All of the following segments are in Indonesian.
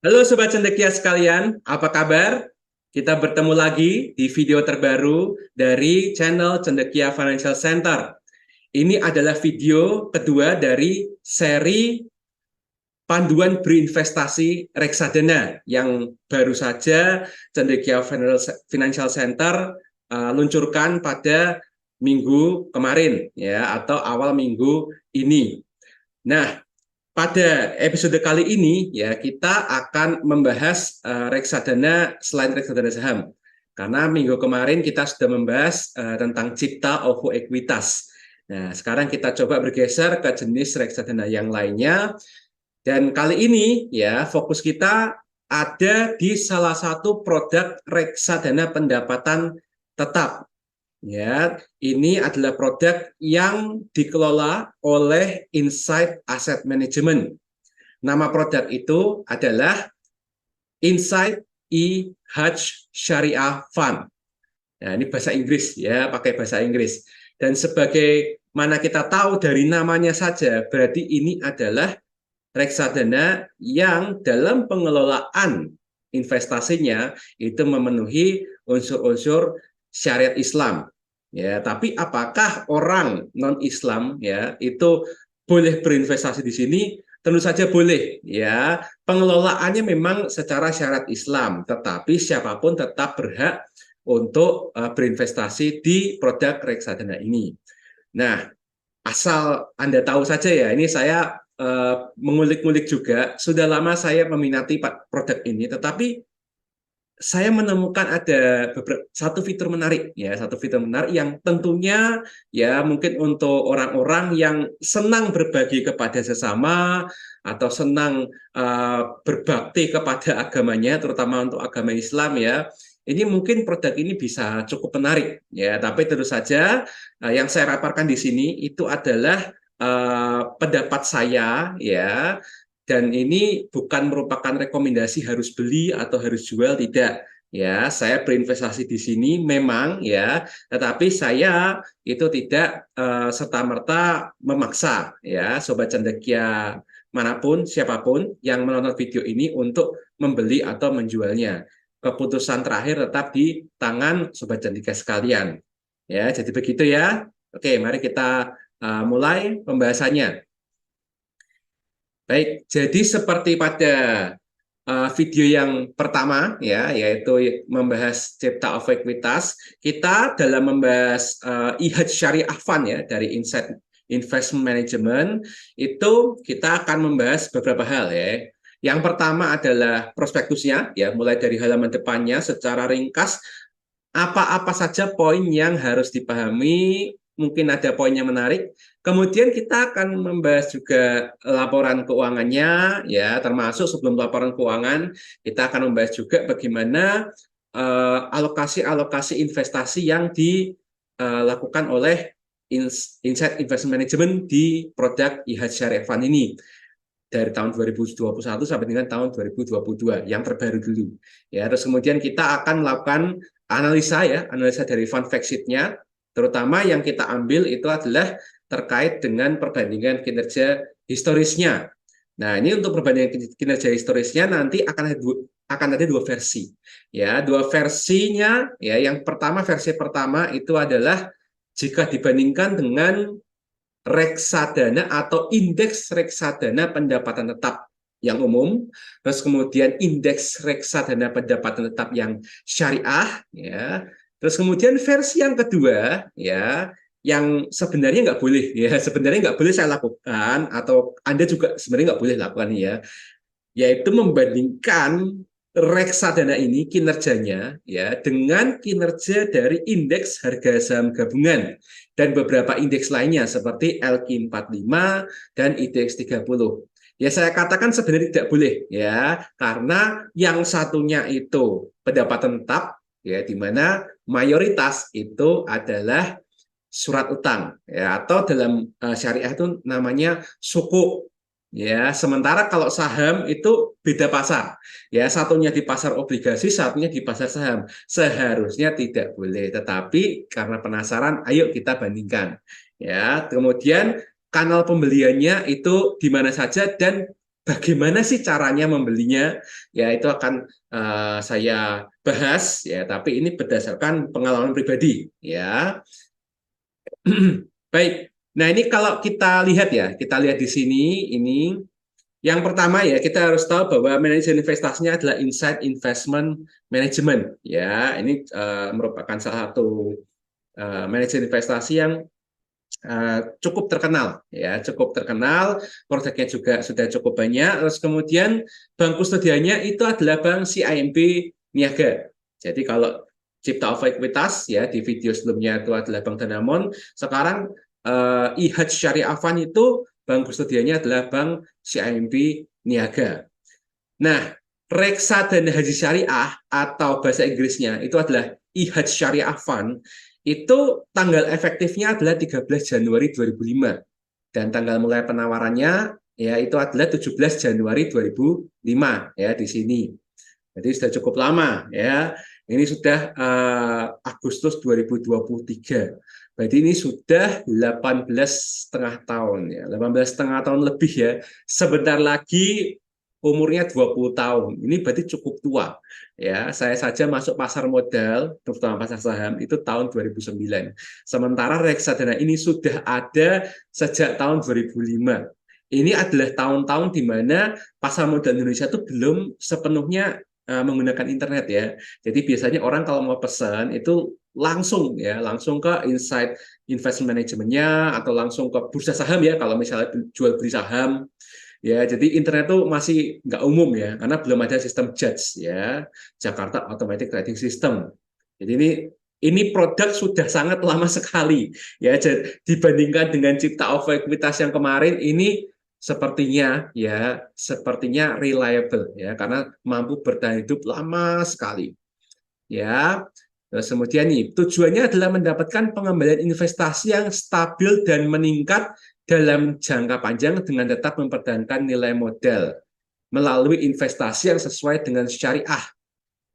Halo Sobat Cendekia sekalian, apa kabar? Kita bertemu lagi di video terbaru dari channel Cendekia Financial Center. Ini adalah video kedua dari seri panduan berinvestasi reksadana yang baru saja Cendekia Financial Center luncurkan pada minggu kemarin ya atau awal minggu ini. Nah, pada episode kali ini ya kita akan membahas reksadana selain reksadana saham. Karena minggu kemarin kita sudah membahas tentang cipta OVO ekuitas. Nah, sekarang kita coba bergeser ke jenis reksadana yang lainnya. Dan kali ini ya fokus kita ada di salah satu produk reksadana pendapatan tetap. Ya, ini adalah produk yang dikelola oleh Insight Asset Management. Nama produk itu adalah Insight E-Hajj Syariah Fund. Nah, ini bahasa Inggris ya, pakai bahasa Inggris. Dan sebagaimana kita tahu dari namanya saja, berarti ini adalah reksadana yang dalam pengelolaan investasinya itu memenuhi unsur-unsur syariat Islam. Ya, tapi apakah orang non-Islam ya itu boleh berinvestasi di sini? Tentu saja boleh ya. Pengelolaannya memang secara syariat Islam, tetapi siapapun tetap berhak untuk berinvestasi di produk reksadana ini. Nah, asal Anda tahu saja ya, ini saya mengulik-ngulik juga. Sudah lama saya meminati produk ini, tetapi saya menemukan ada satu fitur menarik ya, satu fitur menarik yang tentunya ya mungkin untuk orang-orang yang senang berbagi kepada sesama atau senang berbakti kepada agamanya, terutama untuk agama Islam ya. Ini mungkin produk ini bisa cukup menarik ya, tapi tentu saja yang saya paparkan di sini itu adalah pendapat saya ya, dan ini bukan merupakan rekomendasi harus beli atau harus jual, tidak ya. Saya berinvestasi di sini memang ya, tetapi saya itu tidak serta-merta memaksa ya Sobat Cendekia manapun siapapun yang menonton video ini untuk membeli atau menjualnya. Keputusan terakhir tetap di tangan Sobat Cendekia sekalian ya. Jadi begitu ya. Oke, mari kita mulai pembahasannya. Baik, jadi seperti pada video yang pertama ya, yaitu membahas cipta of ekuitas, kita dalam membahas IHAJ Syariah Fund ya dari Insight Investment Management itu kita akan membahas beberapa hal ya. Yang pertama adalah prospektusnya ya, mulai dari halaman depannya secara ringkas apa-apa saja poin yang harus dipahami, mungkin ada poin yang menarik. Kemudian kita akan membahas juga laporan keuangannya, ya, termasuk sebelum laporan keuangan, kita akan membahas juga bagaimana alokasi-alokasi investasi yang dilakukan oleh Insight Investment Management di produk IHAJ Syariah Fund ini dari tahun 2021 sampai dengan tahun 2022 yang terbaru dulu. Ya, terus kemudian kita akan melakukan analisa ya, analisa dari fund fact sheet-nya, terutama yang kita ambil itu adalah terkait dengan perbandingan kinerja historisnya. Nah, ini untuk perbandingan kinerja historisnya nanti akan ada dua versi. Ya, dua versinya ya. Yang pertama, versi pertama itu adalah jika dibandingkan dengan reksadana atau indeks reksadana pendapatan tetap yang umum, terus kemudian indeks reksadana pendapatan tetap yang syariah, ya. Terus kemudian versi yang kedua, ya, yang sebenarnya nggak boleh, ya, sebenarnya nggak boleh saya lakukan atau Anda juga sebenarnya nggak boleh lakukan ya, yaitu membandingkan reksadana ini kinerjanya ya dengan kinerja dari indeks harga saham gabungan dan beberapa indeks lainnya seperti LQ45 dan IDX 30. Ya saya katakan sebenarnya tidak boleh ya, karena yang satunya itu pendapatan tetap ya, di mana mayoritas itu adalah surat utang ya, atau dalam syariah itu namanya sukuk. Ya, sementara kalau saham itu beda pasar. Ya, satunya di pasar obligasi, satunya di pasar saham. Seharusnya tidak boleh, tetapi karena penasaran, ayo kita bandingkan. Ya, kemudian kanal pembeliannya itu di mana saja dan bagaimana sih caranya membelinya? Ya, itu akan saya bahas ya, tapi ini berdasarkan pengalaman pribadi ya. Baik. Nah, ini kalau kita lihat ya, kita lihat di sini ini yang pertama ya, kita harus tahu bahwa manajemen investasinya adalah Insight Investment Management ya. Ini merupakan salah satu manajemen investasi yang cukup terkenal ya, cukup terkenal, produknya juga sudah cukup banyak. Terus kemudian bank kustodiannya itu adalah bank CIMB Niaga. Jadi kalau Cipta Ekuitas ya di video sebelumnya itu adalah Bank Danamon, sekarang IHAJ Syariah Fund itu bank kustodiannya adalah Bank CIMB Niaga. Nah, reksadana haji syariah atau bahasa Inggrisnya itu adalah IHAJ Syariah Fund, itu tanggal efektifnya adalah 13 Januari 2005 dan tanggal mulai penawarannya ya itu adalah 17 Januari 2005 ya di sini. Jadi sudah cukup lama ya. Ini sudah Agustus 2023. Berarti ini sudah 18,5 tahun ya. 18,5 tahun lebih ya. Sebentar lagi umurnya 20 tahun. Ini berarti cukup tua. Ya, saya saja masuk pasar modal, terutama pasar saham itu tahun 2009. Sementara reksadana ini sudah ada sejak tahun 2005. Ini adalah tahun-tahun di mana pasar modal Indonesia itu belum sepenuhnya menggunakan internet ya. Jadi biasanya orang kalau mau pesan itu langsung ya, langsung ke Insight Investment Management-nya atau langsung ke bursa saham ya kalau misalnya jual beli saham. Ya, jadi internet itu masih nggak umum ya, karena belum ada sistem JATS ya, Jakarta Automatic Trading System. Jadi ini produk sudah sangat lama sekali ya, dibandingkan dengan Cipta Ekuitas yang kemarin ini sepertinya reliable ya, karena mampu bertahan hidup lama sekali ya. Terus kemudian nih, tujuannya adalah mendapatkan pengembalian investasi yang stabil dan meningkat dalam jangka panjang dengan tetap mempertahankan nilai modal melalui investasi yang sesuai dengan syariah.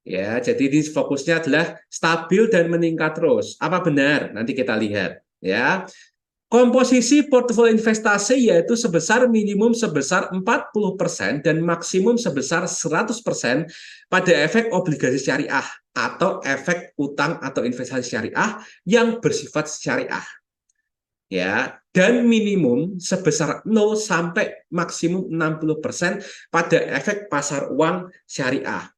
Ya, jadi ini fokusnya adalah stabil dan meningkat terus. Apa benar? Nanti kita lihat ya. Komposisi portofolio investasi yaitu minimum sebesar 40% dan maksimum sebesar 100% pada efek obligasi syariah atau efek utang atau investasi syariah yang bersifat syariah. Ya, dan minimum sebesar 0 sampai maksimum 60% pada efek pasar uang syariah.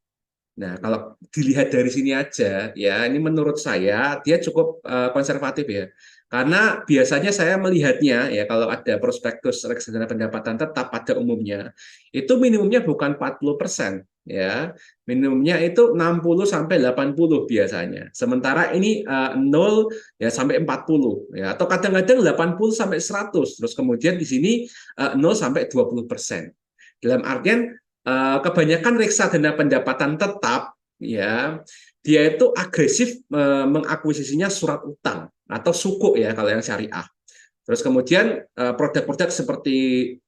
Nah, kalau dilihat dari sini aja, ya ini menurut saya dia cukup konservatif ya. Karena biasanya saya melihatnya ya kalau ada prospektus reksadana pendapatan tetap pada umumnya, itu minimumnya bukan 40% ya. Minimumnya itu 60 sampai 80 biasanya. Sementara ini 0 ya sampai 40 ya atau kadang-kadang 80 sampai 100. Terus kemudian di sini 0 sampai 20%. Dalam artian kebanyakan reksadana pendapatan tetap ya dia itu agresif mengakuisisinya surat utang atau sukuk ya kalau yang syariah. Terus kemudian produk-produk seperti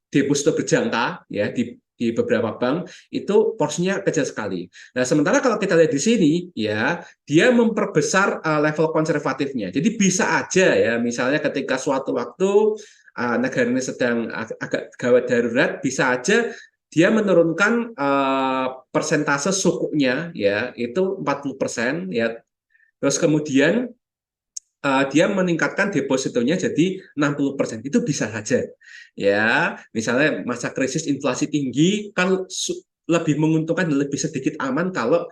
deposito berjangka ya di beberapa bank itu porsinya kecil sekali. Nah, sementara kalau kita lihat di sini ya, dia memperbesar level konservatifnya. Jadi bisa aja ya, misalnya ketika suatu waktu negara ini sedang agak gawat darurat, bisa aja dia menurunkan persentase sukunya ya itu 40% ya. Terus kemudian dia meningkatkan depositonya jadi 60%. Itu bisa saja. Ya, misalnya masa krisis inflasi tinggi kan lebih menguntungkan dan lebih sedikit aman kalau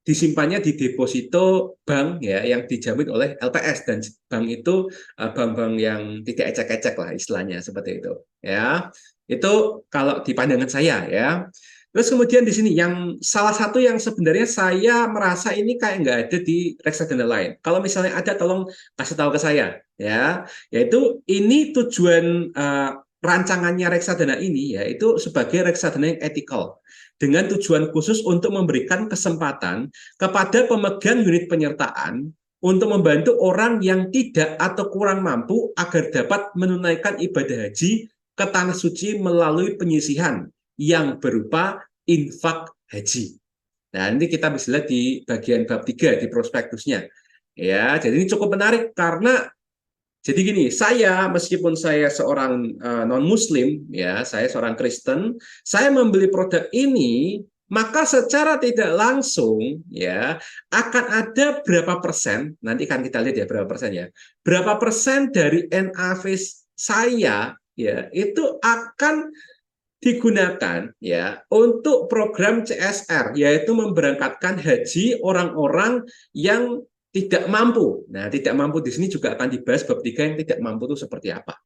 disimpannya di deposito bank ya yang dijamin oleh LPS dan bank itu bank-bank yang tidak ecek-ecek lah istilahnya seperti itu ya. Itu kalau di pandangan saya ya. Terus kemudian di sini yang salah satu yang sebenarnya saya merasa ini kayak nggak ada di reksadana lain. Kalau misalnya ada, tolong kasih tahu ke saya ya. Yaitu ini tujuan rancangannya reksadana ini yaitu sebagai reksadana yang etikal dengan tujuan khusus untuk memberikan kesempatan kepada pemegang unit penyertaan untuk membantu orang yang tidak atau kurang mampu agar dapat menunaikan ibadah haji ke tanah suci melalui penyisihan yang berupa infak haji. Nah, nanti kita bisa lihat di bagian bab 3 di prospektusnya. Ya, jadi ini cukup menarik karena Jadi gini, saya meskipun saya seorang non-Muslim, ya, saya seorang Kristen, saya membeli produk ini, maka secara tidak langsung, ya, akan ada berapa persen, nanti kan kita lihat ya berapa persen ya, berapa persen dari NAV saya, ya, itu akan digunakan ya untuk program CSR, yaitu memberangkatkan haji orang-orang yang tidak mampu. Nah, tidak mampu di sini juga akan dibahas bab 3 yang tidak mampu itu seperti apa.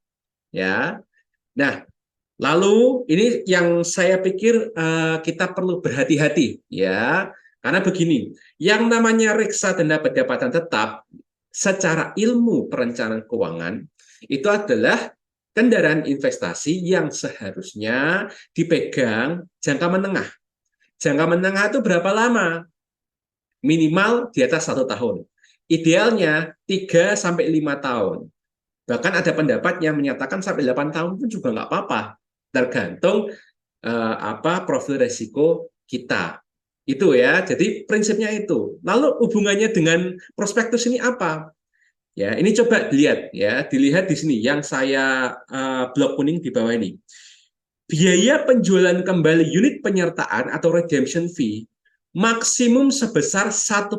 Ya. Nah, lalu ini yang saya pikir kita perlu berhati-hati ya. Karena begini, yang namanya reksa dana pendapatan tetap secara ilmu perencanaan keuangan itu adalah kendaraan investasi yang seharusnya dipegang jangka menengah. Jangka menengah itu berapa lama? Minimal di atas 1 tahun. Idealnya 3 sampai 5 tahun. Bahkan ada pendapat yang menyatakan sampai 8 tahun pun juga nggak apa-apa. Tergantung profil resiko kita. Itu ya. Jadi prinsipnya itu. Lalu hubungannya dengan prospektus ini apa? Ya, ini coba dilihat ya, dilihat di sini yang saya blok kuning di bawah ini. Biaya penjualan kembali unit penyertaan atau redemption fee maksimum sebesar 1%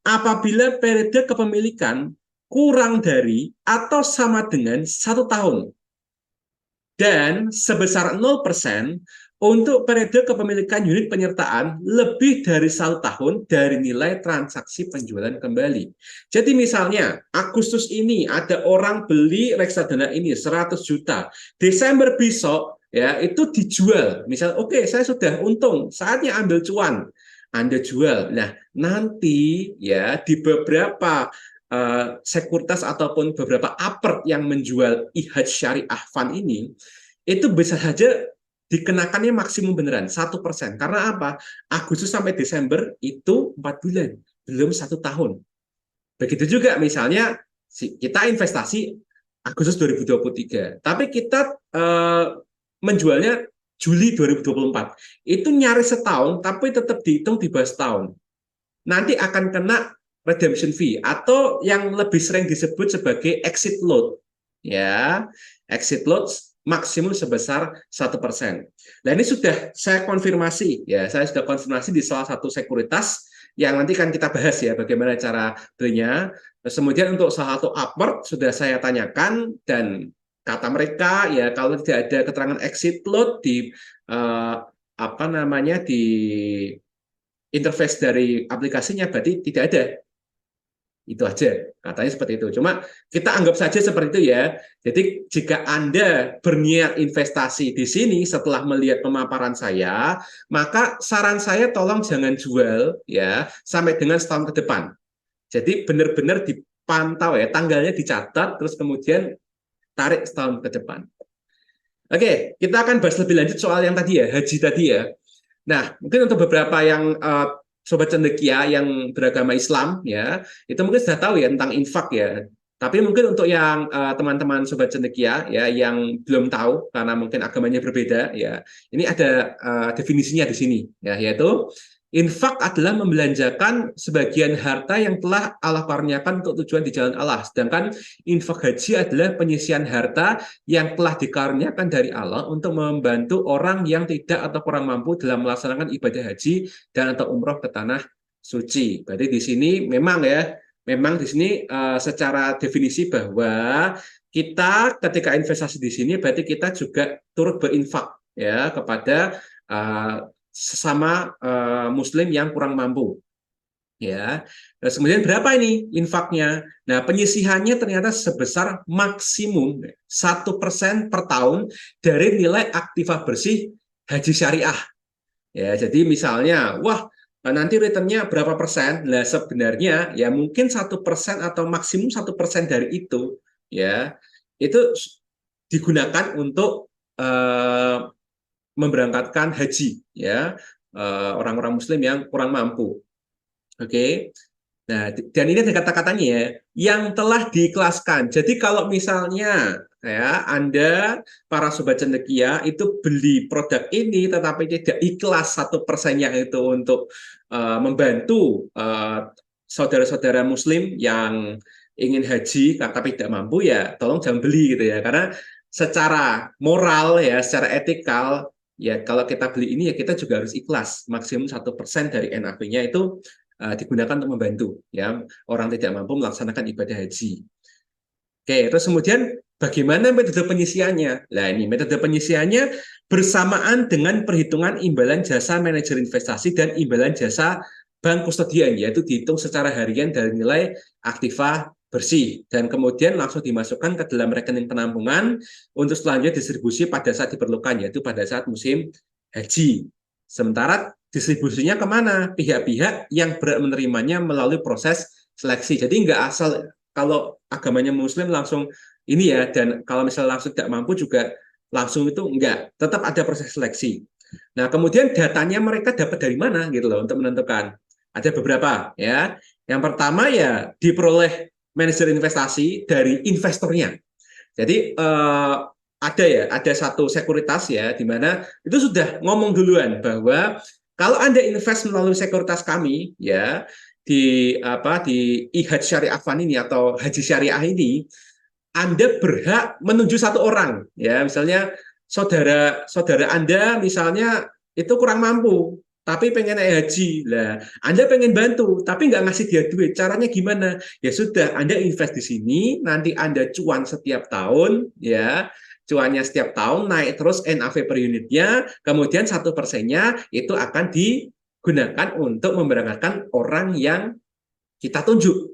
apabila periode kepemilikan kurang dari atau sama dengan 1 tahun dan sebesar 0% untuk periode kepemilikan unit penyertaan lebih dari 1 tahun dari nilai transaksi penjualan kembali. Jadi misalnya Agustus ini ada orang beli reksadana ini 100 juta, Desember besok ya itu dijual. Misal oke, saya sudah untung, saatnya ambil cuan. Anda jual. Nah, nanti ya di beberapa sekuritas ataupun beberapa upper yang menjual IHAJ Syariah Fund ini, itu bisa saja dikenakannya maksimum beneran 1%. Karena apa? Agustus sampai Desember itu 4 bulan, belum 1 tahun. Begitu juga misalnya kita investasi Agustus 2023, tapi kita menjualnya Juli 2024. Itu nyaris setahun, tapi tetap dihitung di bawah setahun. Nanti akan kena redemption fee atau yang lebih sering disebut sebagai exit load. Ya, exit load maksimum sebesar 1%. Nah, ini sudah saya konfirmasi ya, saya sudah konfirmasi di salah satu sekuritas yang nanti kan kita bahas ya bagaimana cara belinya. Terus kemudian untuk salah satu upward sudah saya tanyakan dan kata mereka ya kalau tidak ada keterangan exit load di di interface dari aplikasinya berarti tidak ada. Itu aja, katanya seperti itu. Cuma kita anggap saja seperti itu ya. Jadi jika Anda berniat investasi di sini setelah melihat pemaparan saya, maka saran saya tolong jangan jual ya sampai dengan setahun ke depan. Jadi benar-benar dipantau ya, tanggalnya dicatat terus kemudian tarik setahun ke depan. Oke, kita akan bahas lebih lanjut soal yang tadi ya, haji tadi ya. Nah, mungkin untuk beberapa yang sobat cendekia yang beragama Islam ya, itu mungkin sudah tahu ya tentang infak ya. Tapi mungkin untuk yang teman-teman sobat cendekia ya yang belum tahu karena mungkin agamanya berbeda ya, ini ada definisinya di sini ya, yaitu infak adalah membelanjakan sebagian harta yang telah Allah karuniakan untuk tujuan di jalan Allah. Sedangkan infak haji adalah penyisian harta yang telah dikaruniakan dari Allah untuk membantu orang yang tidak atau kurang mampu dalam melaksanakan ibadah haji dan atau umroh ke tanah suci. Berarti di sini memang di sini secara definisi bahwa kita ketika investasi di sini berarti kita juga turut berinfak ya kepada sesama Muslim yang kurang mampu. Ya, terus kemudian berapa ini infaknya? Nah, penyisihannya ternyata sebesar maksimum 1% per tahun dari nilai aktiva bersih haji syariah. Ya, jadi misalnya, wah nanti returnnya berapa persen? Nah, sebenarnya ya mungkin 1% atau maksimum 1% dari itu, ya itu digunakan untuk memberangkatkan haji, ya orang-orang Muslim yang kurang mampu. Oke. Nah, dan ini ada kata-katanya ya, yang telah diikhlaskan. Jadi kalau misalnya ya Anda para sobat cendekia itu beli produk ini tetapi tidak ikhlas 1%-nya itu untuk membantu saudara-saudara Muslim yang ingin haji tapi tidak mampu, ya tolong jangan beli gitu ya. Karena secara moral ya, secara etikal ya, kalau kita beli ini ya kita juga harus ikhlas. Maksimum 1% dari NAP-nya itu digunakan untuk membantu ya orang tidak mampu melaksanakan ibadah haji. Oke, terus kemudian bagaimana metode penyisiannya? Nah, ini metode penyisiannya bersamaan dengan perhitungan imbalan jasa manajer investasi dan imbalan jasa bank kustodian, yaitu dihitung secara harian dari nilai aktiva bersih dan kemudian langsung dimasukkan ke dalam rekening penampungan untuk selanjutnya distribusi pada saat diperlukan, yaitu pada saat musim haji. Sementara distribusinya kemana? Pihak-pihak yang berhak menerimanya melalui proses seleksi. Jadi nggak asal kalau agamanya Muslim langsung ini ya, dan kalau misalnya langsung tidak mampu juga langsung itu enggak, tetap ada proses seleksi. Nah, kemudian datanya mereka dapat dari mana gitu loh untuk menentukan. Ada beberapa ya. Yang pertama ya diperoleh manajer investasi dari investornya. Jadi ada satu sekuritas ya di mana itu sudah ngomong duluan bahwa kalau Anda invest melalui sekuritas kami ya di IHAD Syariah Fund ini atau Haji Syariah ini, Anda berhak menunjuk satu orang ya, misalnya saudara Anda misalnya itu kurang mampu tapi pengen naik haji lah, Anda pengen bantu tapi nggak ngasih dia duit, caranya gimana? Ya sudah, Anda invest di sini, nanti Anda cuan setiap tahun ya, cuannya setiap tahun naik terus NAV per unitnya, kemudian 1%-nya itu akan digunakan untuk memberangkatkan orang yang kita tunjuk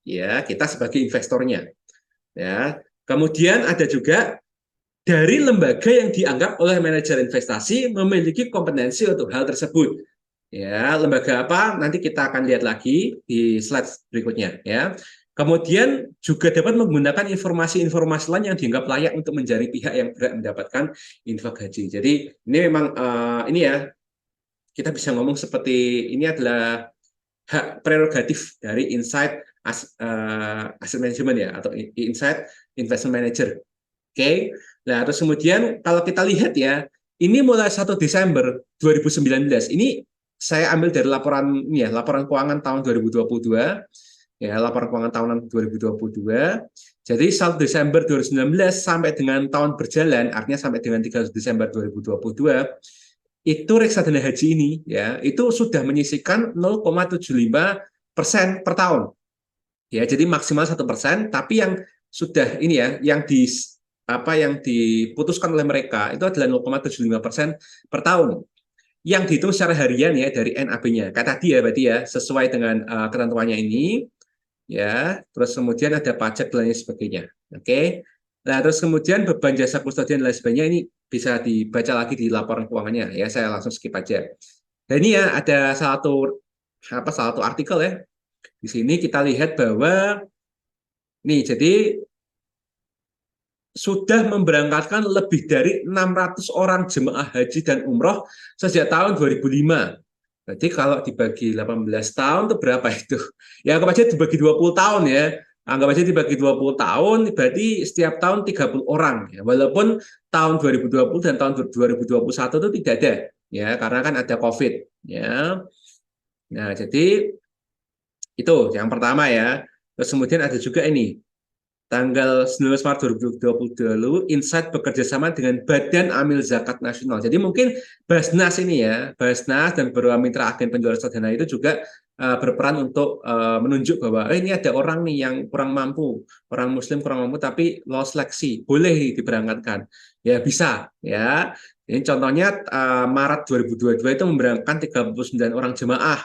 ya, kita sebagai investornya ya. Kemudian ada juga dari lembaga yang dianggap oleh manajer investasi memiliki kompetensi untuk hal tersebut. Ya, lembaga apa? Nanti kita akan lihat lagi di slide berikutnya ya. Kemudian juga dapat menggunakan informasi-informasi lain yang dianggap layak untuk menjadi pihak yang berhak mendapatkan infak haji. Jadi ini memang ini ya, kita bisa ngomong seperti ini adalah hak prerogatif dari Insight Asset Management ya, atau Insight Investment Manager. Oke. Nah, terus kemudian kalau kita lihat ya, ini mulai 1 Desember 2019. Ini saya ambil dari laporan ini ya, laporan keuangan tahun 2022 ya, laporan keuangan tahunan 2022. Jadi 1 Desember 2019 sampai dengan tahun berjalan, artinya sampai dengan 31 Desember 2022, itu reksadana haji ini ya itu sudah menyisihkan 0,75% per tahun ya, jadi maksimal 1%, tapi yang sudah ini ya yang diputuskan oleh mereka itu adalah 0,75% per tahun yang dihitung secara harian ya dari NAB-nya kayak tadi ya, berarti ya sesuai dengan ketentuannya ini ya. Terus kemudian ada pajak dan lain sebagainya. Oke. Nah, terus kemudian beban jasa kustodian dan lain sebagainya ini bisa dibaca lagi di laporan keuangannya ya. Saya langsung skip aja. Dan ini ya ada salah satu artikel ya. Di sini kita lihat bahwa nih, jadi sudah memberangkatkan lebih dari 600 orang jemaah haji dan umroh sejak tahun 2005. Berarti kalau dibagi 18 tahun itu berapa itu? Ya anggap aja dibagi 20 tahun ya. Anggap aja dibagi 20 tahun, berarti setiap tahun 30 orang. Ya. Walaupun tahun 2020 dan tahun 2021 itu tidak ada. Ya, karena kan ada COVID. Ya. Nah, jadi itu yang pertama ya. Terus kemudian ada juga ini, tanggal 19 Maret 2020 lalu, Insight bekerja sama dengan Badan Amil Zakat Nasional. Jadi mungkin Basnas ini ya, Basnas dan beberapa mitra agen penjual reksadana itu juga berperan untuk menunjuk bahwa ini ada orang nih yang kurang mampu, orang Muslim kurang mampu tapi lolos seleksi, boleh diberangkatkan. Ya bisa ya. Ini contohnya Maret 2022 itu memberangkatkan 39 orang jemaah.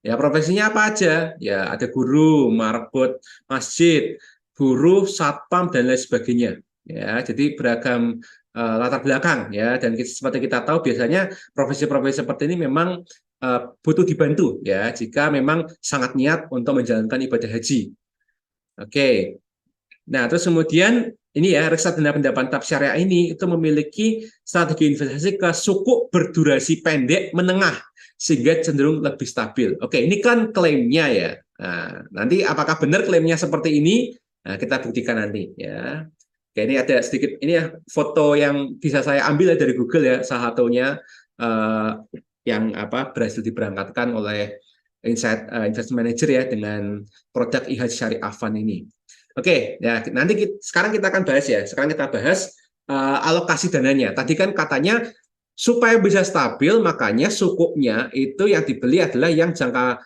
Ya profesinya apa aja? Ya ada guru, marbot masjid, buruh, satpam dan lain sebagainya. Ya, jadi beragam latar belakang ya, dan seperti kita tahu biasanya profesi-profesi seperti ini memang butuh dibantu ya jika memang sangat niat untuk menjalankan ibadah haji. Oke. Nah, terus kemudian ini ya, reksadana pendapat tetap syariah ini itu memiliki strategi investasi ke sukuk berdurasi pendek menengah sehingga cenderung lebih stabil. Oke, ini kan klaimnya ya. Nah, nanti apakah benar klaimnya seperti ini? Nah, kita buktikan nanti ya. Oke, ini ada sedikit ini ya foto yang bisa saya ambil ya dari Google ya, salah satunya yang berhasil diberangkatkan oleh Insight Investment Manager ya dengan produk IHAD Syariah Fund ini. Oke, ya nanti sekarang kita akan bahas ya. Sekarang kita bahas alokasi dananya. Tadi kan katanya supaya bisa stabil, makanya sukuknya itu yang dibeli adalah yang jangka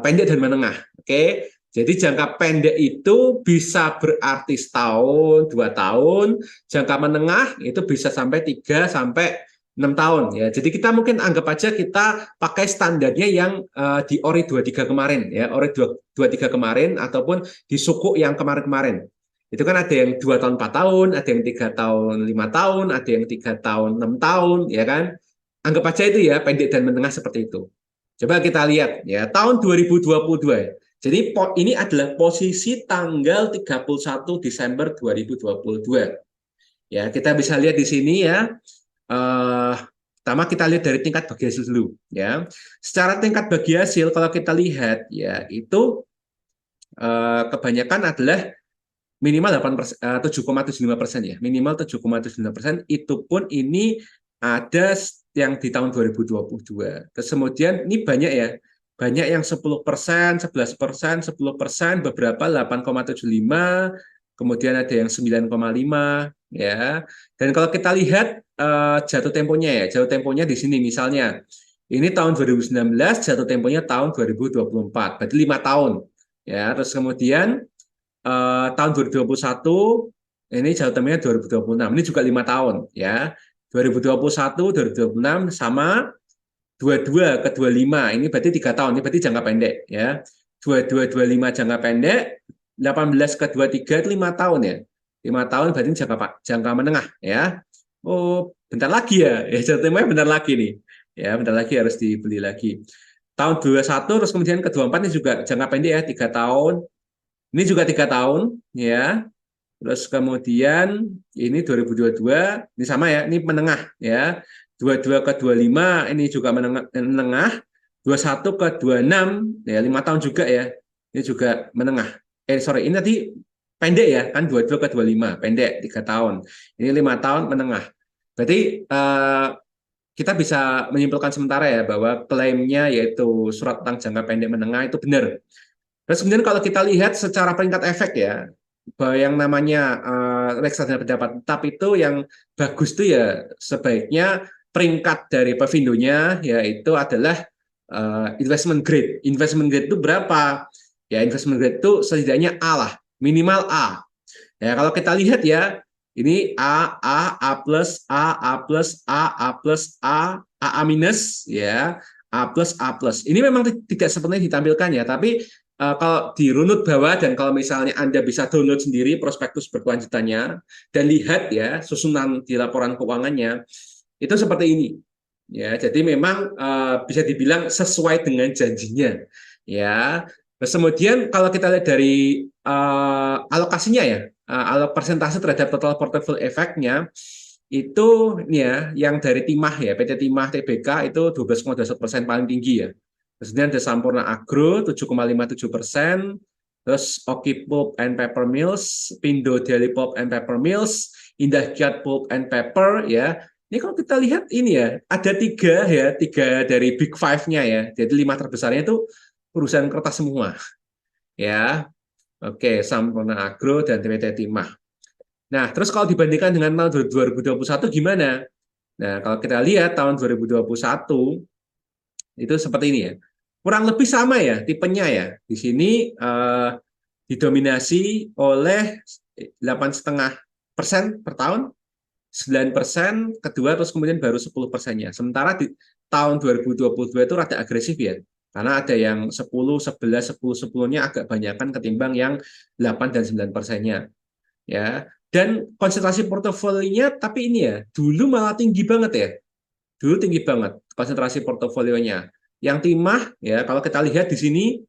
pendek dan menengah. Oke, jadi jangka pendek itu bisa berarti setahun, 2 tahun. Jangka menengah itu bisa sampai 3 sampai 6 tahun ya. Jadi kita mungkin anggap aja kita pakai standarnya yang di Ori 23 kemarin ya, Ori 23 kemarin ataupun di suku yang kemarin-kemarin. Itu kan ada yang 2 tahun 4 tahun, ada yang 3 tahun 5 tahun, ada yang 3 tahun 6 tahun, ya kan? Anggap aja itu ya pendek dan menengah seperti itu. Coba kita lihat ya tahun 2022. Jadi ini adalah posisi tanggal 31 Desember 2022. Ya, kita bisa lihat di sini ya. Pertama kita lihat dari tingkat bagi hasil dulu ya. Secara tingkat bagi hasil kalau kita lihat ya itu kebanyakan adalah minimal 7,75% ya, minimal 7,75%. Itu pun ini ada yang di tahun 2022. Terus kemudian ini banyak ya, banyak yang 10%, 11%, 10%, beberapa 8,75, kemudian ada yang 9,5 ya. Dan kalau kita lihat jatuh temponya ya, jatuh temponya di sini misalnya ini tahun 2019, jatuh temponya tahun 2024, berarti 5 tahun ya. Terus kemudian tahun 2021 ini jatuh temponya 2026, ini juga 5 tahun ya. 2021, 2026 sama 22 ke 25, ini berarti 3 tahun, ini berarti jangka pendek ya. 22, 25 jangka pendek, 18 ke 23 itu 5 tahun ya. 5 tahun berarti jangka menengah ya. Oh, bentar lagi ya. Ya jatuh temponya bentar lagi nih. Ya, bentar lagi harus dibeli lagi. Tahun 21 terus kemudian ke 24 ini juga jangka pendek ya, 3 tahun. Ini juga 3 tahun ya. Terus kemudian ini 2022, ini sama ya, ini menengah ya. 22 ke 25 ini juga menengah. 21 ke 26 ya 5 tahun juga ya. Ini juga menengah. Sorry, ini tadi pendek ya, kan 22 ke 25, pendek 3 tahun. Ini 5 tahun menengah. Berarti kita bisa menyimpulkan sementara ya bahwa klaimnya yaitu surat utang jangka pendek menengah itu benar. Terus kemudian kalau kita lihat secara peringkat efek ya, bahwa yang namanya reksadana pendapat tetap itu yang bagus tuh ya sebaiknya peringkat dari Pevindonya yaitu adalah investment grade. Investment grade itu berapa? Ya investment grade itu setidaknya A lah, minimal A. Ya kalau kita lihat ya, ini A plus, A plus, A plus, A minus, ya, A plus, A plus. Ini memang tidak sepenuhnya ditampilkan ya, tapi kalau dirunut bawah dan kalau misalnya Anda bisa download sendiri prospektus berkelanjutannya dan lihat ya susunan di laporan keuangannya, itu seperti ini. Ya, jadi memang bisa dibilang sesuai dengan janjinya. Ya, terus kemudian kalau kita lihat dari alokasinya ya, persentase terhadap total portfolio efeknya itu ini ya, yang dari Timah ya, PT Timah TBK itu 12,21% paling tinggi ya. Kemudian ada Sampurna Agro 7,57%, terus Oki Pulp and Paper Mills, Pindo Daily Pulp and Paper Mills, Indah Kiat Pulp and Paper ya. Ini kalau kita lihat ini ya, ada tiga dari Big Five-nya ya. Jadi 5 terbesarnya itu perusahaan kertas semua. Ya, oke, Sampurna Agro dan PT Timah. Nah, terus kalau dibandingkan dengan tahun 2021 gimana? Nah, kalau kita lihat tahun 2021 itu seperti ini ya. Kurang lebih sama ya tipenya ya. Di sini didominasi oleh 8,5% per tahun, 9% kedua, terus kemudian baru 10%-nya. Sementara di tahun 2022 itu rada agresif ya. Karena ada yang 10, 11, 10, 10-nya agak banyakan ketimbang yang 8 dan 9%-nya. Ya. Dan konsentrasi portofolionya tapi ini ya, dulu malah tinggi banget ya. Dulu tinggi banget konsentrasi portofolionya. Yang Timah ya, kalau kita lihat di sini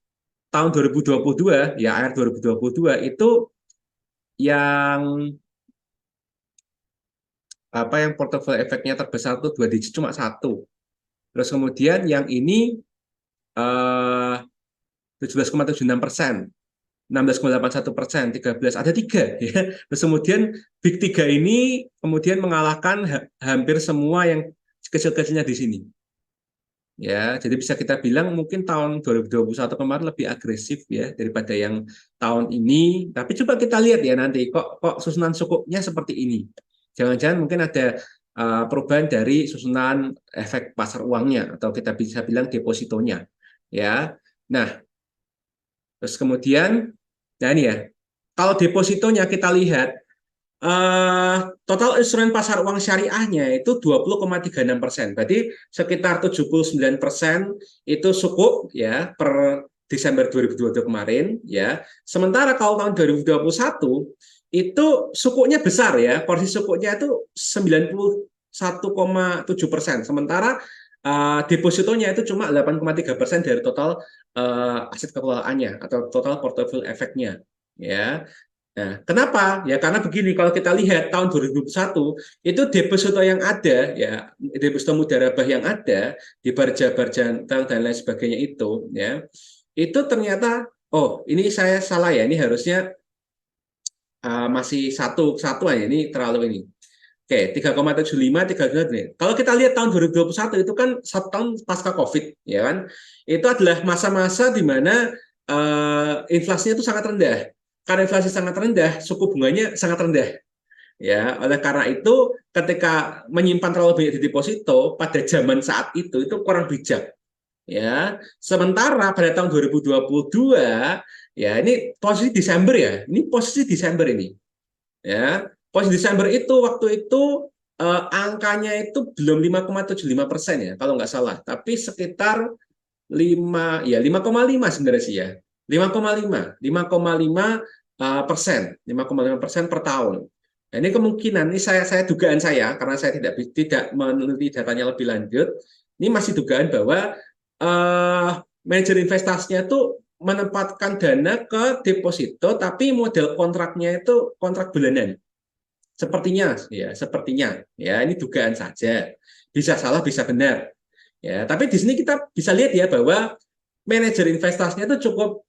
tahun 2022 ya, akhir 2022 itu yang yang portofolio efeknya terbesar itu 2 digit cuma 1. Terus kemudian yang ini 17,76%, 16,81%, 13, ada 3 ya. Terus kemudian Big 3 ini kemudian mengalahkan hampir semua yang kecil-kecilnya di sini. ya. Jadi bisa kita bilang mungkin tahun 2021 kemarin lebih agresif ya daripada yang tahun ini. Tapi coba kita lihat ya nanti kok susunan sukuknya seperti ini. Jangan-jangan mungkin ada perubahan dari susunan efek pasar uangnya atau kita bisa bilang depositonya ya. Nah, terus kemudian nah ini ya. Kalau depositonya kita lihat total instrumen pasar uang syariahnya itu 20,36%. Berarti sekitar 79% itu sukuk ya per Desember 2022 kemarin ya. Sementara kalau tahun 2021 itu sukuknya besar ya. Porsi sukuknya itu 91,7%. Sementara depositonya itu cuma 8,3% dari total aset kelolaannya atau total portfolio efeknya ya. Nah, kenapa? Ya karena begini, kalau kita lihat tahun 2021 itu deposito yang ada ya, deposito mudharabah yang ada di Barja-Barjantang dan lain sebagainya itu ya. Itu ternyata ini saya salah ya, ini harusnya masih satu aja, ini terlalu ini. Oke, 3,75, 3,5. Kalau kita lihat tahun 2021 itu kan satu tahun pasca Covid, ya kan? Itu adalah masa-masa di mana inflasinya itu sangat rendah. Karena inflasi sangat rendah, suku bunganya sangat rendah. Ya, oleh karena itu ketika menyimpan terlalu banyak di deposito pada zaman saat itu kurang bijak. Ya, sementara pada tahun 2022 ya ini posisi Desember ya, ini posisi Desember ini ya posisi Desember itu waktu itu angkanya itu belum 5,75% ya kalau nggak salah, tapi sekitar 5,5 sebenarnya sih ya, 5,5 per tahun. Nah, ini kemungkinan ini saya dugaan saya karena saya tidak meneliti datanya lebih lanjut, ini masih dugaan bahwa manajer investasinya itu menempatkan dana ke deposito tapi model kontraknya itu kontrak bulanan. Sepertinya ya ini dugaan saja. Bisa salah, bisa benar. Ya, tapi di sini kita bisa lihat ya bahwa manajer investasinya itu cukup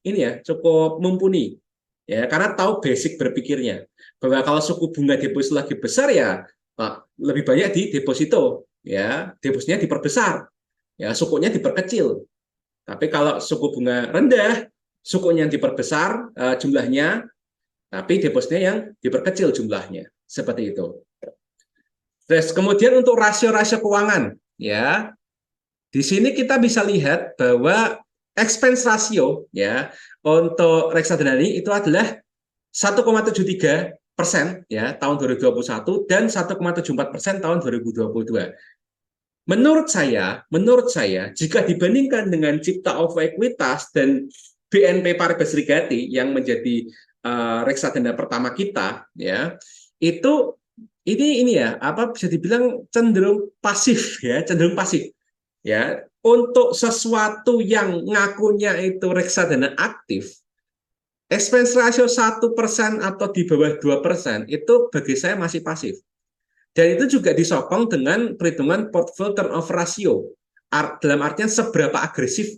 mumpuni. Ya, karena tahu basic berpikirnya. Bahwa kalau suku bunga deposito lagi besar ya lebih banyak di deposito, ya, depositonya diperbesar. Ya, sukunya diperkecil. Tapi kalau suku bunga rendah, sukunya yang diperbesar jumlahnya, tapi depositnya yang diperkecil jumlahnya. Seperti itu. Terus kemudian untuk rasio-rasio keuangan, ya, di sini kita bisa lihat bahwa expense ratio ya untuk reksadana ini itu adalah 1,73% ya tahun 2021 dan 1,74% tahun 2022. Menurut saya jika dibandingkan dengan Cipta Ova Ekuitas dan BNP Paribas Serigati yang menjadi reksadana pertama kita ya, itu ini ya apa bisa dibilang cenderung pasif ya untuk sesuatu yang ngakunya itu reksadana aktif. Expense ratio 1% atau di bawah 2% itu bagi saya masih pasif. Dan itu juga disokong dengan perhitungan portfolio turnover ratio. Dalam artian seberapa agresif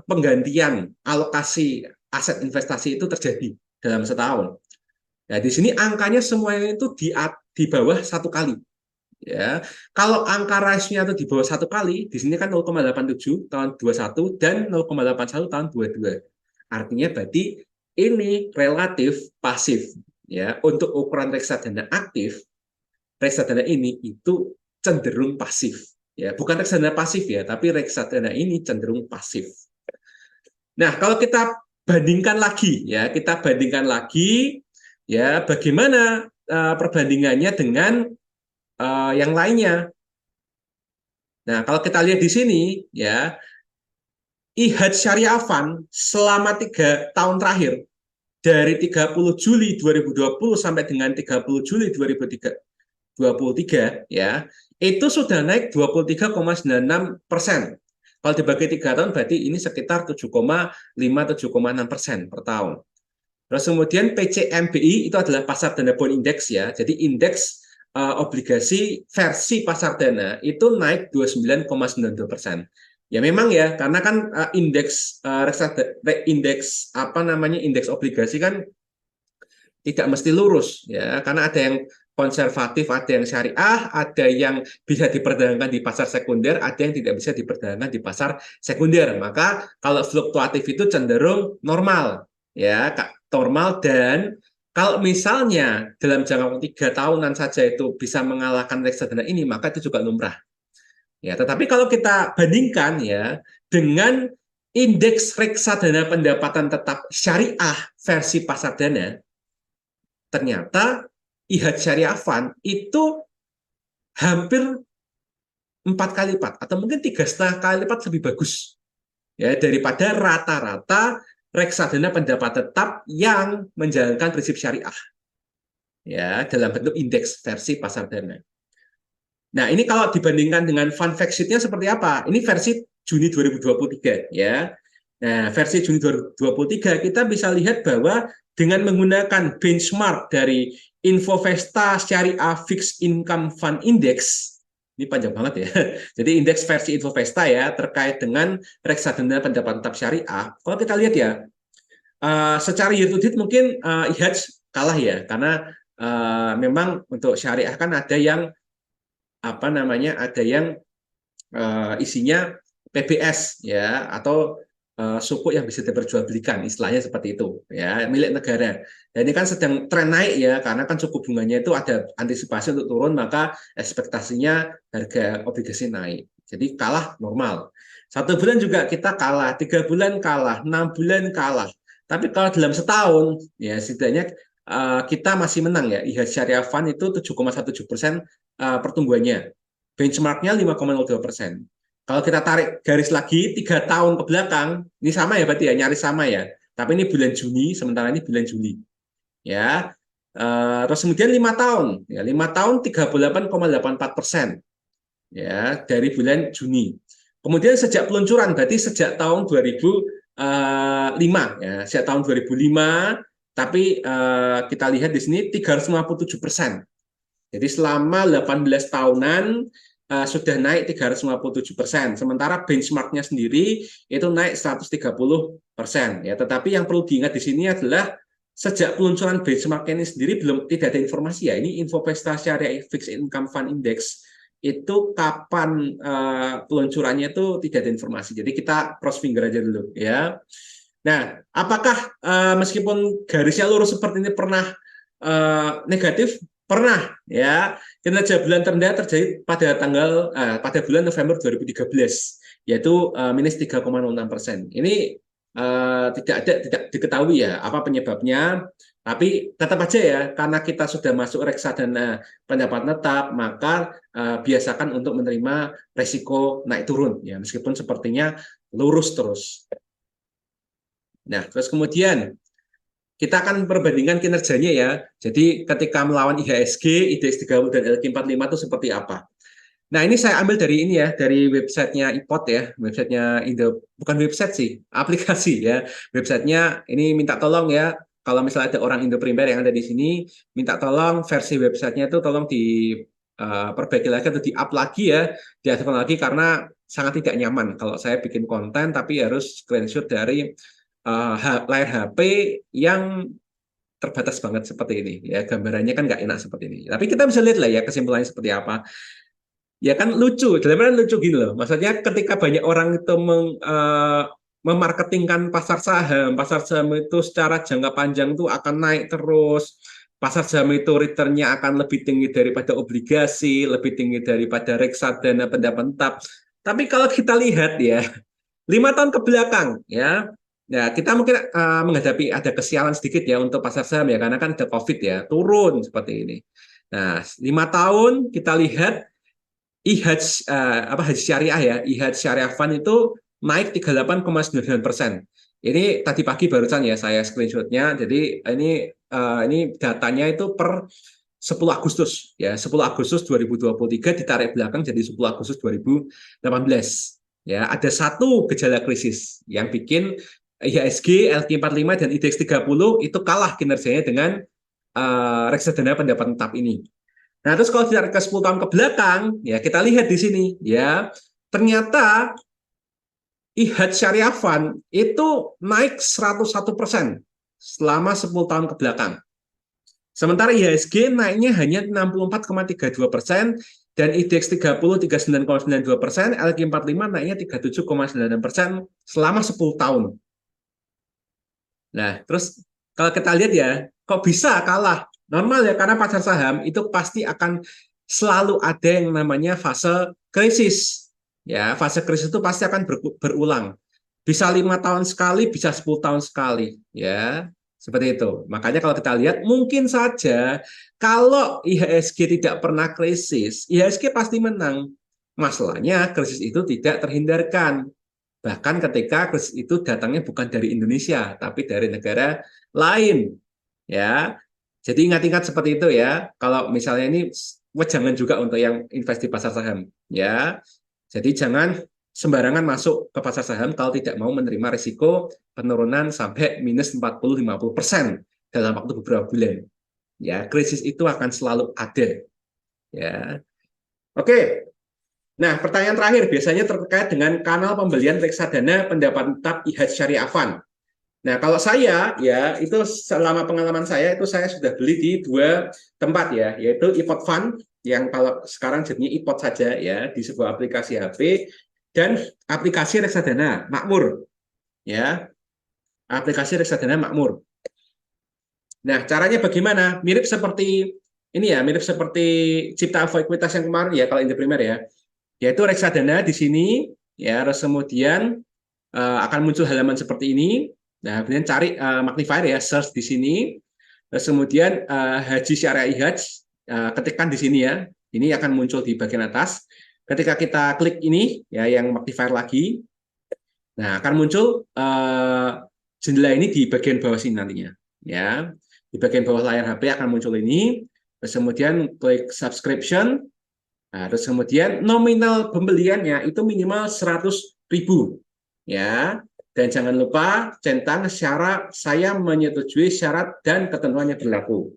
penggantian alokasi aset investasi itu terjadi dalam setahun. Nah, di sini angkanya semuanya itu di bawah 1 kali. Ya, kalau angka rasionya itu di bawah 1 kali, di sini kan 0,87 tahun 21 dan 0,81 tahun 22. Artinya berarti ini relatif pasif. Ya, untuk ukuran reksadana aktif, reksadana ini itu cenderung pasif. Ya, bukan reksadana pasif ya, tapi reksadana ini cenderung pasif. Nah, kalau kita bandingkan lagi ya bagaimana perbandingannya dengan yang lainnya. Nah, kalau kita lihat di sini ya, IHAD Syariah Fund selama 3 tahun terakhir dari 30 Juli 2020 sampai dengan 30 Juli 2023 ya, itu sudah naik 23,96%. Kalau dibagi 3 tahun berarti ini sekitar 7,5-7,6% per tahun. Terus kemudian PCMBI itu adalah pasar dana bond index ya. Jadi indeks obligasi versi pasar dana itu naik 29,92%. Ya memang ya, karena kan indeks obligasi kan tidak mesti lurus ya, karena ada yang konservatif, ada yang syariah, ada yang bisa diperdagangkan di pasar sekunder, ada yang tidak bisa diperdagangkan di pasar sekunder. Maka kalau fluktuatif itu cenderung normal, ya, normal. Dan kalau misalnya dalam jangka waktu 3 tahunan saja itu bisa mengalahkan reksadana ini, maka itu juga lumrah. Ya, tetapi kalau kita bandingkan ya dengan indeks reksadana pendapatan tetap syariah versi pasar dana, ternyata IHAD Syariah Fund itu hampir 4 kali lipat atau mungkin 3,5 kali lipat lebih bagus ya daripada rata-rata reksadana pendapat tetap yang menjalankan prinsip syariah ya dalam bentuk indeks versi pasar dana. Nah, ini kalau dibandingkan dengan fund fact sheet-nya seperti apa? Ini versi Juni 2023 ya. Nah, versi Juni 2023 kita bisa lihat bahwa dengan menggunakan benchmark dari Infovesta Syariah Fixed Income Fund Index, ini panjang banget ya. Jadi indeks versi Infovesta ya terkait dengan reksadana pendapatan tetap syariah. Kalau kita lihat ya, secara year to date mungkin IHAD kalah ya, karena memang untuk syariah kan ada yang apa namanya, ada yang isinya PBS ya, atau sukuk yang bisa diperjualbelikan, istilahnya seperti itu ya, milik negara. Dan ini kan sedang tren naik ya, karena kan suku bunganya itu ada antisipasi untuk turun, maka ekspektasinya harga obligasi naik. Jadi kalah normal. 1 bulan juga kita kalah, 3 bulan kalah, 6 bulan kalah. Tapi kalau dalam setahun ya setidaknya kita masih menang ya. IHAD Syariah Fund itu 7,17% pertumbuhannya. Benchmarknya 5,02%. Kalau kita tarik garis lagi 3 tahun ke belakang, ini sama ya berarti ya, nyaris sama ya. Tapi ini bulan Juni, sementara ini bulan Juli. Ya, terus kemudian 5 tahun, ya 5 tahun 38,84%, ya dari bulan Juni. Kemudian sejak peluncuran, berarti sejak tahun 2005, ya sejak tahun 2005. Tapi kita lihat di sini 357%. Jadi selama 18 tahunan sudah naik 357%. Sementara benchmarknya sendiri itu naik 130%. Ya, tetapi yang perlu diingat di sini adalah sejak peluncuran benchmark ini sendiri belum tidak ada informasi ya. Ini Infovesta Syariah Fixed Income Fund Index itu kapan peluncurannya itu tidak ada informasi. Jadi kita cross finger aja dulu ya. Nah, apakah meskipun garisnya lurus seperti ini pernah negatif? Pernah ya. Kinerja bulan terendah terjadi pada bulan November 2013, yaitu minus 3,06%. Ini tidak diketahui ya apa penyebabnya, tapi tetap aja ya, karena kita sudah masuk reksadana pendapat tetap, maka biasakan untuk menerima resiko naik turun ya, meskipun sepertinya lurus terus. Nah, terus kemudian kita akan perbandingan kinerjanya ya. Jadi ketika melawan IHSG, IDX 30 dan LQ45 itu seperti apa. Nah, ini saya ambil dari ini ya, dari websitenya IPOT ya, websitenya bukan website sih, aplikasi ya. Websitenya ini minta tolong ya, kalau misalnya ada orang Indo Primer yang ada di sini, minta tolong versi websitenya itu tolong diperbaiki lagi atau di-up lagi ya, diaktifkan lagi, karena sangat tidak nyaman kalau saya bikin konten tapi harus screenshot dari layar HP yang terbatas banget seperti ini ya, gambarannya kan nggak enak seperti ini. Tapi kita bisa lihat lah ya kesimpulannya seperti apa. Ya kan lucu, dalamnya lucu gini loh. Maksudnya ketika banyak orang itu memarketingkan pasar saham itu secara jangka panjang itu akan naik terus. Pasar saham itu returnnya akan lebih tinggi daripada obligasi, lebih tinggi daripada reksadana pendapat tetap. Tapi kalau kita lihat ya, 5 tahun ke belakang ya, ya kita mungkin menghadapi ada kesialan sedikit ya untuk pasar saham ya, karena kan ada COVID ya, turun seperti ini. Nah, 5 tahun kita lihat IHAD Haji Syariah ya, IHAD Syariah Fund itu naik 38,99%. Ini tadi pagi barusan ya saya screenshotnya. Jadi ini datanya itu per 10 Agustus ya, 10 Agustus 2023 ditarik belakang jadi 10 Agustus 2018. Ya, ada satu gejala krisis yang bikin IHSG, LQ45 dan IDX 30 itu kalah kinerjanya dengan reksadana pendapat tetap ini. Nah, terus kalau kita ke 10 tahun ke belakang, ya kita lihat di sini, ya ternyata IHAD Syariah Fund itu naik 101% selama 10 tahun ke belakang. Sementara IHSG naiknya hanya 64,32% dan IDX 30 39,92%, LQ45 naiknya 37,9% selama 10 tahun. Nah, terus kalau kita lihat ya, kok bisa kalah? Normal ya, karena pasar saham itu pasti akan selalu ada yang namanya fase krisis. Ya, fase krisis itu pasti akan berulang. Bisa 5 tahun sekali, bisa 10 tahun sekali. Ya, seperti itu. Makanya kalau kita lihat, mungkin saja kalau IHSG tidak pernah krisis, IHSG pasti menang. Masalahnya krisis itu tidak terhindarkan. Bahkan ketika krisis itu datangnya bukan dari Indonesia, tapi dari negara lain. Ya, jadi ingat-ingat seperti itu ya. Kalau misalnya ini jangan juga untuk yang investasi pasar saham. Ya, jadi jangan sembarangan masuk ke pasar saham kalau tidak mau menerima risiko penurunan sampai minus 40-50% dalam waktu beberapa bulan. Ya, krisis itu akan selalu ada. Ya, oke. Nah, pertanyaan terakhir biasanya terkait dengan kanal pembelian reksadana pendapat tetap IHAJ Syariah Fund. Nah, kalau saya ya itu selama pengalaman saya itu saya sudah beli di 2 tempat ya, yaitu iPod Fund yang kalau sekarang jadinya iPod saja ya di sebuah aplikasi HP dan aplikasi reksadana Makmur ya, aplikasi reksadana Makmur. Nah, caranya bagaimana? Mirip seperti ini ya, mirip seperti Cipta Ekuitas yang kemarin ya kalau Indoprimer ya. Yaitu reksadana di sini ya, terus kemudian akan muncul halaman seperti ini. Nah, kemudian cari magnifier ya, search di sini. Terus kemudian Haji Syariah IHAJ, ketikkan di sini ya. Ini akan muncul di bagian atas. Ketika kita klik ini ya, yang magnifier lagi, nah akan muncul jendela ini di bagian bawah sini nantinya. Ya, di bagian bawah layar HP akan muncul ini. Terus kemudian klik subscription. Nah, terus kemudian nominal pembeliannya itu minimal 100.000 ya. Dan jangan lupa centang syarat saya menyetujui syarat dan ketentuannya berlaku.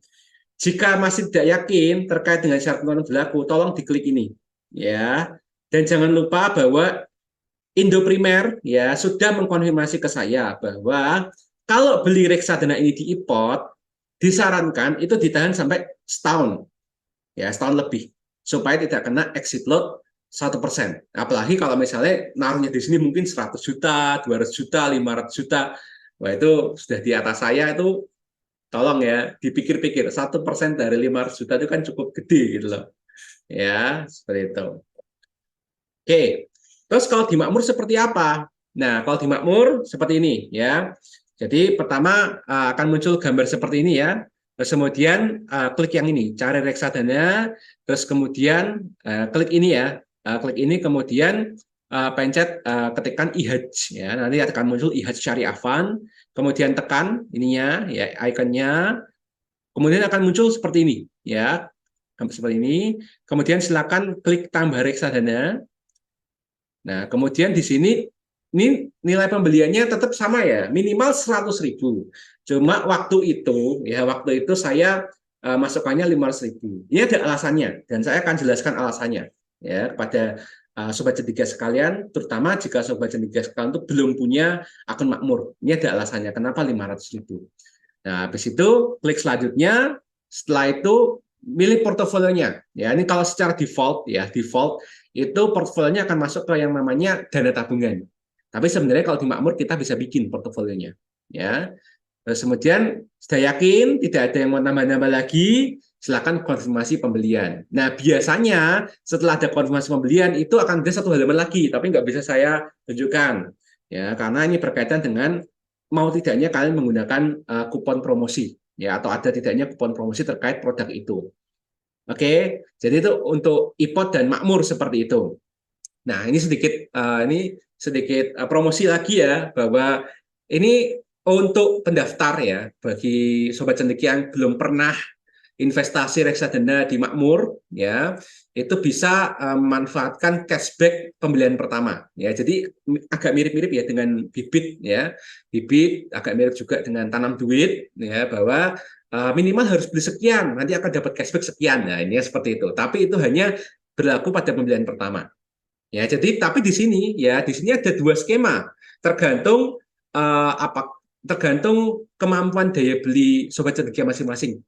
Jika masih tidak yakin terkait dengan syarat ketentuan berlaku, tolong diklik ini ya. Dan jangan lupa bahwa Indoprimer ya sudah mengkonfirmasi ke saya bahwa kalau beli reksadana ini di iPod disarankan itu ditahan sampai setahun ya, setahun lebih supaya tidak kena exit load 1%. Apalagi kalau misalnya naruhnya di sini mungkin 100 juta, 200 juta, 500 juta. Wah, itu sudah di atas saya itu, tolong ya dipikir-pikir, 1% dari 500 juta itu kan cukup gede gitu loh. Ya, seperti itu. Oke, terus kalau di Makmur seperti apa? Nah, kalau di Makmur seperti ini ya. Jadi pertama akan muncul gambar seperti ini ya. Terus kemudian klik yang ini, cari reksadana. Terus kemudian klik ini ya, klik ini kemudian pencet ketikkan IHAJ ya. Nanti akan muncul IHAJ Syariah Fund. Kemudian tekan ininya ya, ikonnya. Kemudian akan muncul seperti ini ya, seperti ini. Kemudian silakan klik tambah reksadana. Nah, kemudian di sini ini nilai pembeliannya tetap sama ya, minimal 100.000. Cuma waktu itu saya masukannya 500.000. Ini ada alasannya dan saya akan jelaskan alasannya ya kepada sobat cendekia sekalian, terutama jika sobat cendekia sekalian itu belum punya akun Makmur. Ini ada alasannya kenapa 500.000. Nah, habis itu klik selanjutnya. Setelah itu milih portofolionya. Ya, ini kalau secara default ya, default itu portofolionya akan masuk ke yang namanya dana tabungan. Tapi sebenarnya kalau di Makmur kita bisa bikin portofolionya. Ya. Terus kemudian sudah yakin tidak ada yang mau nambah-nambah lagi, silakan konfirmasi pembelian. Nah, biasanya setelah ada konfirmasi pembelian itu akan ada satu halaman lagi, tapi nggak bisa saya tunjukkan. Ya, karena ini berkaitan dengan mau tidaknya kalian menggunakan kupon promosi ya, atau ada tidaknya kupon promosi terkait produk itu. Oke, jadi itu untuk iPod dan Makmur seperti itu. Nah, ini sedikit promosi lagi ya, bahwa ini untuk pendaftar ya, bagi sobat cendekia yang belum pernah investasi reksadana di Makmur ya, itu bisa memanfaatkan cashback pembelian pertama ya. Jadi agak mirip-mirip ya dengan bibit ya. Bibit agak mirip juga dengan tanam duit ya, bahwa minimal harus beli sekian, nanti akan dapat cashback sekian. Nah, ini seperti itu. Tapi itu hanya berlaku pada pembelian pertama. Ya, jadi tapi di sini ada 2 skema, tergantung tergantung kemampuan daya beli sobat cendekia masing-masing.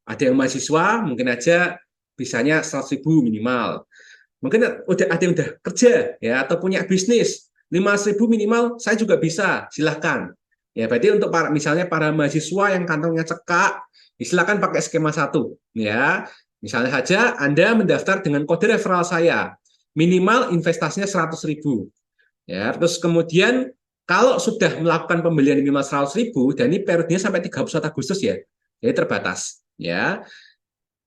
Ada yang mahasiswa mungkin aja bisanya 100.000 minimal. Mungkin ada yang udah kerja ya atau punya bisnis 15.000 minimal, saya juga bisa, silahkan. Ya berarti untuk misalnya para mahasiswa yang kantongnya cekak, silakan pakai skema satu ya. Misalnya saja Anda mendaftar dengan kode referral saya, minimal investasinya 100.000 ya. Terus kemudian kalau sudah melakukan pembelian minimal 100.000 dan ini periodenya sampai 31 Agustus ya, jadi terbatas ya.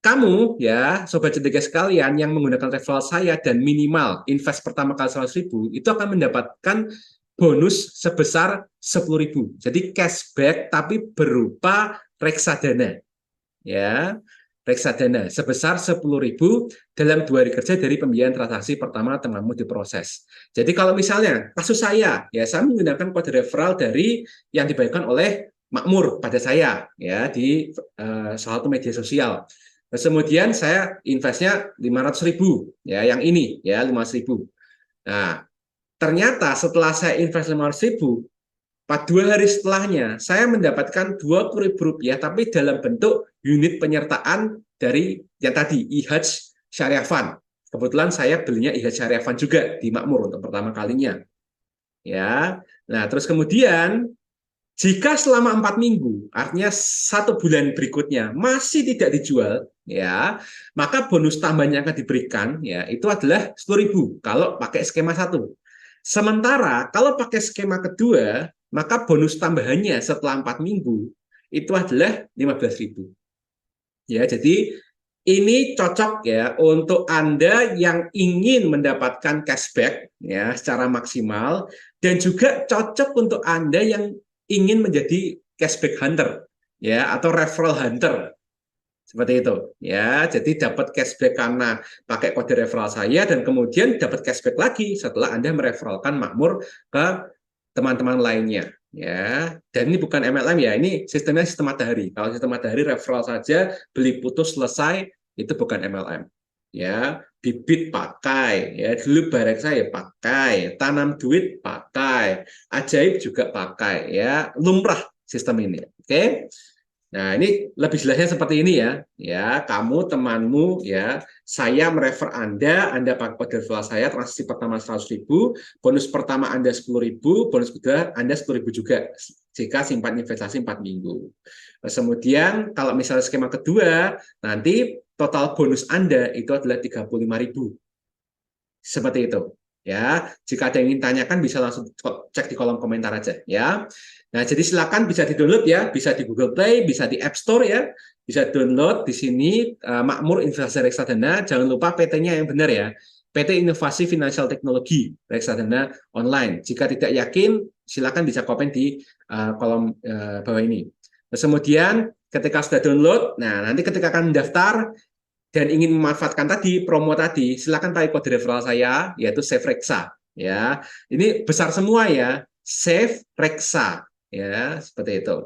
Kamu ya, sobat cendekia sekalian yang menggunakan referral saya dan minimal invest pertama kali 100.000 itu akan mendapatkan bonus sebesar 10.000. Jadi cashback tapi berupa reksadana. Ya, reksadana sebesar 10.000 dalam 2 hari kerja dari pembiayaan transaksi pertama temanmu diproses. Jadi kalau misalnya kasus saya, ya saya menggunakan kode referral dari yang dibagikan oleh Makmur pada saya ya di salah satu media sosial. Terus kemudian saya investnya 500.000 ya yang ini ya 500.000. Nah, ternyata setelah saya invest 500.000, 2 hari setelahnya saya mendapatkan 20.000 rupiah tapi dalam bentuk unit penyertaan dari yang tadi IHAJ Syariah Fund. Kebetulan saya belinya IHAJ Syariah Fund juga di Makmur untuk pertama kalinya. Ya, nah terus kemudian jika selama 4 minggu, artinya 1 bulan berikutnya masih tidak dijual, ya, maka bonus tambahan yang akan diberikan, ya, itu adalah 10.000 kalau pakai skema satu. Sementara kalau pakai skema kedua, maka bonus tambahannya setelah 4 minggu itu adalah 15.000. Ya, jadi ini cocok ya untuk Anda yang ingin mendapatkan cashback ya secara maksimal dan juga cocok untuk Anda yang ingin menjadi cashback hunter ya atau referral hunter seperti itu ya. Jadi dapat cashback karena pakai kode referral saya dan kemudian dapat cashback lagi setelah Anda mereferalkan Makmur ke teman-teman lainnya ya. Dan ini bukan MLM ya, ini sistemnya sistem matahari. Kalau sistem matahari referral saja, beli putus selesai, itu bukan MLM ya. Bibit pakai ya, dulu barek saya pakai, tanam duit pakai, ajaib juga pakai ya, lumrah sistem ini. Oke. Nah, ini lebih jelasnya seperti ini ya. Ya, kamu temanmu ya, saya merefer Anda pakai kode referral saya, transaksi pertama 100.000, bonus pertama Anda 10.000, bonus kedua Anda 10.000 juga jika simpan investasi 4 minggu. Terus kemudian kalau misalnya skema kedua, nanti total bonus Anda itu adalah 35.000. Seperti itu. Ya, jika ada yang ingin tanyakan bisa langsung cek di kolom komentar aja ya. Nah, jadi silakan bisa di-download ya, bisa di Google Play, bisa di App Store ya. Bisa download di sini Makmur Investasi Reksadana, jangan lupa PT-nya yang benar ya. PT Inovasi Finansial Teknologi Reksadana Online. Jika tidak yakin, silakan bisa komen di kolom bawah ini. Terus kemudian ketika sudah download, nah nanti ketika akan mendaftar dan ingin memanfaatkan tadi promo tadi, silakan pakai kode referral saya yaitu Save Reksa ya. Ini besar semua ya, Save Reksa ya, seperti itu.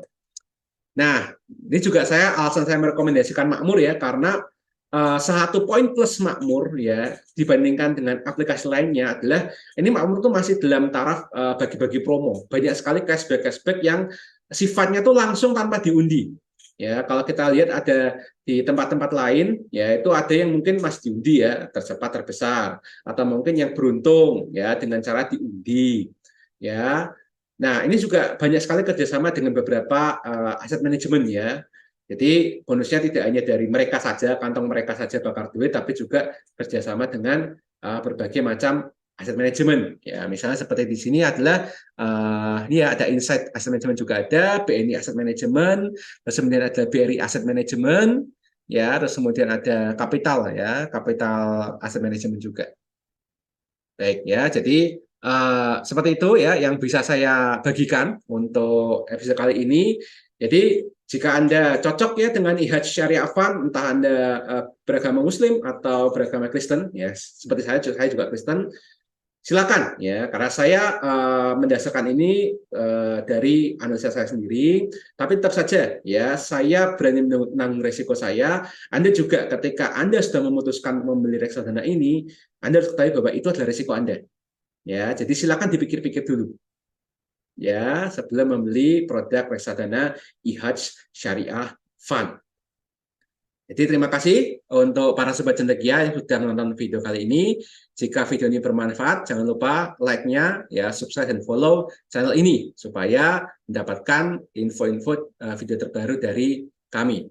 Nah, ini juga alasan saya merekomendasikan Makmur ya karena satu poin plus Makmur ya dibandingkan dengan aplikasi lainnya adalah ini Makmur tuh masih dalam taraf bagi-bagi promo. Banyak sekali cashback yang sifatnya tuh langsung tanpa diundi. Ya, kalau kita lihat ada di tempat-tempat lain, ya itu ada yang mungkin masih diundi ya, tercepat terbesar, atau mungkin yang beruntung ya dengan cara diundi, ya. Nah, ini juga banyak sekali kerjasama dengan beberapa aset manajemen ya. Jadi bonusnya tidak hanya dari mereka saja, kantong mereka saja bakar duit, tapi juga kerjasama dengan berbagai macam aset manajemen. Ya, misalnya seperti di sini adalah ini ya, ada Insight Asset Management juga ada, BNI Asset Management, terus kemudian ada BRI Asset Management, ya, terus kemudian ada Kapital ya, Kapital Asset Management juga. Baik ya, jadi seperti itu ya yang bisa saya bagikan untuk episode kali ini. Jadi jika Anda cocok ya dengan IHAJ Syariah Fund, entah Anda beragama Muslim atau beragama Kristen, ya seperti saya juga Kristen, silakan ya karena saya mendasarkan ini dari analisa saya sendiri, tapi tetap saja ya saya berani menanggung resiko saya. Anda juga ketika Anda sudah memutuskan membeli reksadana ini, Anda harus ketahui bahwa itu adalah resiko Anda ya. Jadi silakan dipikir-pikir dulu ya sebelum membeli produk reksadana IHAJ Syariah Fund. Jadi terima kasih untuk para sobat cendekia yang sudah menonton video kali ini. Jika video ini bermanfaat, jangan lupa like-nya, ya, subscribe dan follow channel ini supaya mendapatkan info-info video terbaru dari kami.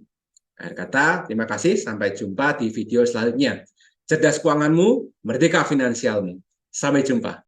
Akhir kata, terima kasih. Sampai jumpa di video selanjutnya. Cerdas keuanganmu, merdeka finansialmu. Sampai jumpa.